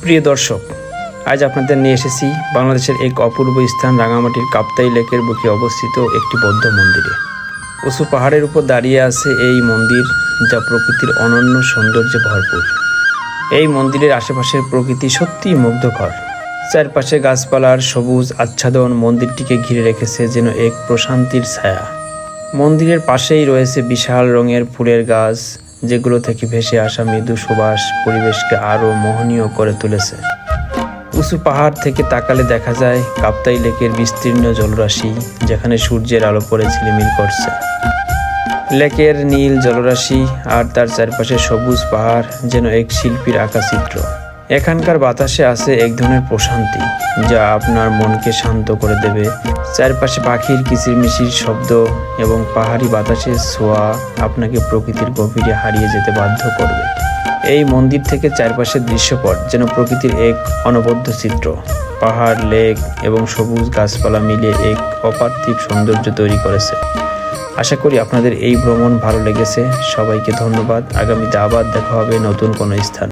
প্রিয় দর্শক, আজ আপনাদের নিয়ে এসেছি বাংলাদেশের এক অপূর্ব স্থান রাঙামাটির কাপ্তাই লেকের বুকে অবস্থিত একটি বৌদ্ধ মন্দিরে। উঁচু পাহাড়ের উপর দাঁড়িয়ে আছে এই মন্দির, যা প্রকৃতির অনন্য সৌন্দর্যে ভরপুর। এই মন্দিরের আশেপাশের প্রকৃতি সত্যিই মুগ্ধকর। চারপাশে গাছপালার সবুজ আচ্ছাদন মন্দিরটিকে ঘিরে রেখেছে যেন এক প্রশান্তির ছায়া। মন্দিরের পাশেই রয়েছে বিশাল রঙের ফুলের গাছ, যেগুলো থেকে ভেসে আসা মৃদু সুবাস পরিবেশকে আরও মোহনীয় করে তুলেছে। উঁচু পাহাড় থেকে তাকালে দেখা যায় কাপ্তাই লেকের বিস্তীর্ণ জলরাশি, যেখানে সূর্যের আলো পড়ে ঝিলিমিল করছে। লেকের নীল জলরাশি আর তার চারপাশে সবুজ পাহাড় যেন এক শিল্পীর আঁকা চিত্র। এখানকার বাতাসে আছে এক ধরনের প্রশান্তি, যা আপনার মনকে শান্ত করে দেবে। চারপাশে পাখির কিচিরমিচির শব্দ এবং পাহাড়ি বাতাসের ছোঁয়া আপনাকে প্রকৃতির গভীরে হারিয়ে যেতে বাধ্য করবে। এই মন্দির থেকে চারপাশের দৃশ্যপট যেন প্রকৃতির এক অনবদ্য চিত্র। পাহাড়, লেক এবং সবুজ গাছপালা মিলিয়ে এক অপার্থিব সৌন্দর্য তৈরি করেছে। আশা করি আপনাদের এই ভ্রমণ ভালো লেগেছে। সবাইকে ধন্যবাদ। আগামীতে আবার দেখা হবে নতুন কোনো স্থান।